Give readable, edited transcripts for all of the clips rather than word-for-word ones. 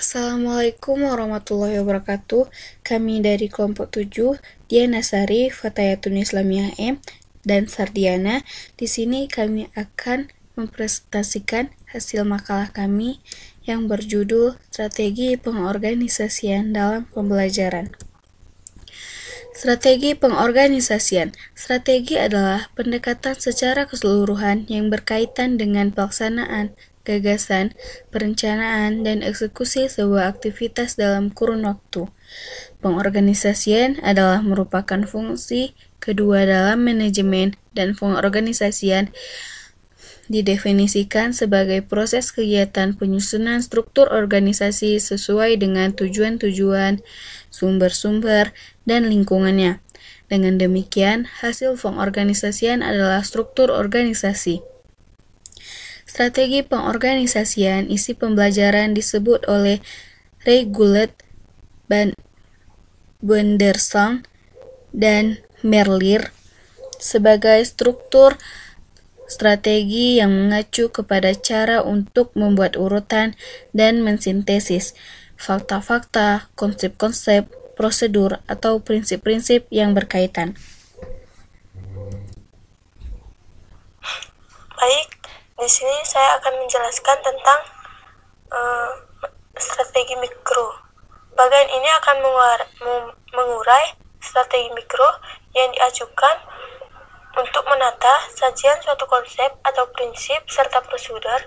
Assalamualaikum warahmatullahi wabarakatuh. Kami dari kelompok 7, Diana Sari, Fatayatun Islamiyah M, dan Sardiana. Di sini kami akan mempresentasikan hasil makalah kami yang berjudul Strategi Pengorganisasian dalam Pembelajaran. Strategi pengorganisasian. Strategi adalah pendekatan secara keseluruhan yang berkaitan dengan pelaksanaan, gagasan, perencanaan, dan eksekusi sebuah aktivitas dalam kurun waktu. Pengorganisasian adalah merupakan fungsi kedua dalam manajemen, dan pengorganisasian didefinisikan sebagai proses kegiatan penyusunan struktur organisasi sesuai dengan tujuan-tujuan, sumber-sumber, dan lingkungannya. Dengan demikian, hasil pengorganisasian adalah struktur organisasi. Strategi pengorganisasian isi pembelajaran disebut oleh Regulet, Benderson, dan Merlier sebagai struktur strategi yang mengacu kepada cara untuk membuat urutan dan mensintesis fakta-fakta, konsep-konsep, prosedur, atau prinsip-prinsip yang berkaitan. Baik, di sini saya akan menjelaskan tentang strategi mikro. Bagian ini akan mengurai strategi mikro yang diajukan untuk menata sajian suatu konsep atau prinsip serta prosedur.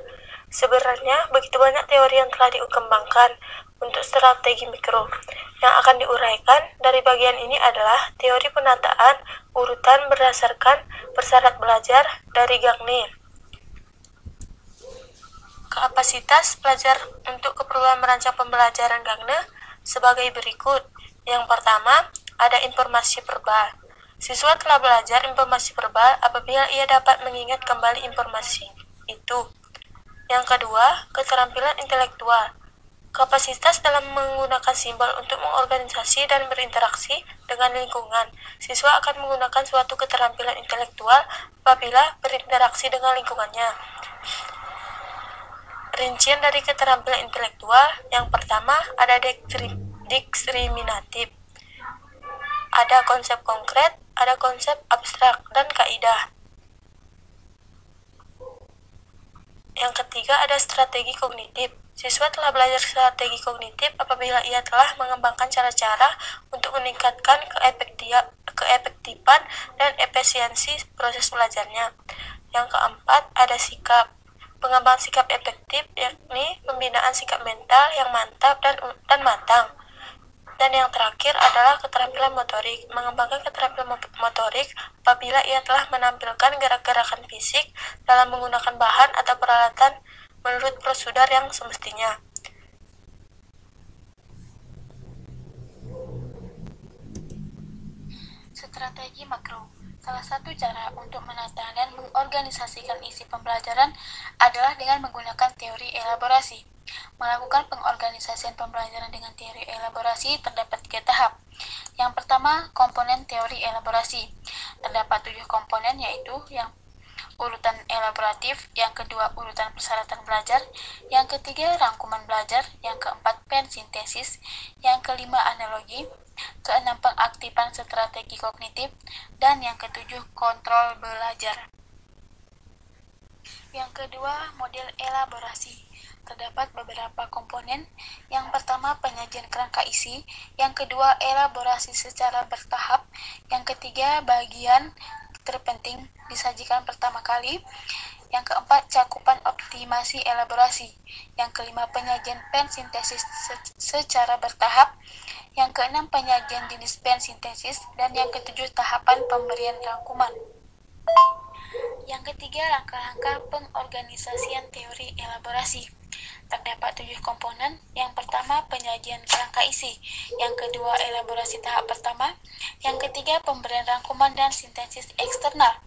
Sebenarnya begitu banyak teori yang telah dikembangkan untuk strategi mikro. Yang akan diuraikan dari bagian ini adalah teori penataan urutan berdasarkan persyarat belajar dari Gagné. Kapasitas pelajar untuk keperluan merancang pembelajaran Gagné sebagai berikut. Yang pertama, ada informasi verbal. Siswa telah belajar informasi verbal apabila ia dapat mengingat kembali informasi itu. Yang kedua, keterampilan intelektual. Kapasitas dalam menggunakan simbol untuk mengorganisasi dan berinteraksi dengan lingkungan. Siswa akan menggunakan suatu keterampilan intelektual apabila berinteraksi dengan lingkungannya. Rincian dari keterampilan intelektual. Yang pertama, ada diskriminatif. Ada konsep konkret, ada konsep abstrak, dan kaidah. Yang ketiga, ada strategi kognitif. Siswa telah belajar strategi kognitif apabila ia telah mengembangkan cara-cara untuk meningkatkan keefektifan dan efisiensi proses belajarnya. Yang keempat, ada sikap. Pengembangan sikap efektif, yakni pembinaan sikap mental yang mantap dan matang. Dan yang terakhir adalah keterampilan motorik. Mengembangkan keterampilan motorik apabila ia telah menampilkan gerak-gerakan fisik dalam menggunakan bahan atau peralatan menurut prosedur yang semestinya. Strategi makro. Salah satu cara untuk menata dan mengorganisasikan isi pembelajaran adalah dengan menggunakan teori elaborasi. Melakukan pengorganisasian pembelajaran dengan teori elaborasi terdapat 3 tahap. Yang pertama, komponen teori elaborasi. Terdapat 7 komponen, yaitu yang urutan elaboratif, yang kedua urutan persyaratan belajar, yang ketiga rangkuman belajar, yang keempat pensintesis, yang kelima analogi, keenam pengaktifan strategi kognitif, dan yang ketujuh kontrol belajar. Yang kedua, model elaborasi. Terdapat beberapa komponen. Yang pertama, penyajian kerangka isi. Yang kedua, elaborasi secara bertahap. Yang ketiga, bagian terpenting disajikan pertama kali. Yang keempat, cakupan optimasi elaborasi. Yang kelima, penyajian pensintesis secara bertahap. Yang keenam, penyajian jenis pensintesis. Dan yang ketujuh, tahapan pemberian rangkuman. Yang ketiga, langkah-langkah pengorganisasian teori elaborasi. Terdapat 7 komponen. Yang pertama, penyajian kerangka isi. Yang kedua, elaborasi tahap pertama. Yang ketiga, pemberian rangkuman dan sintesis eksternal.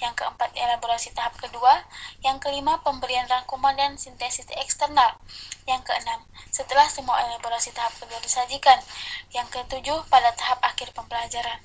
Yang keempat, elaborasi tahap kedua. Yang kelima, pemberian rangkuman dan sintesis eksternal. Yang keenam, setelah semua elaborasi tahap kedua disajikan. Yang ketujuh, pada tahap akhir pembelajaran.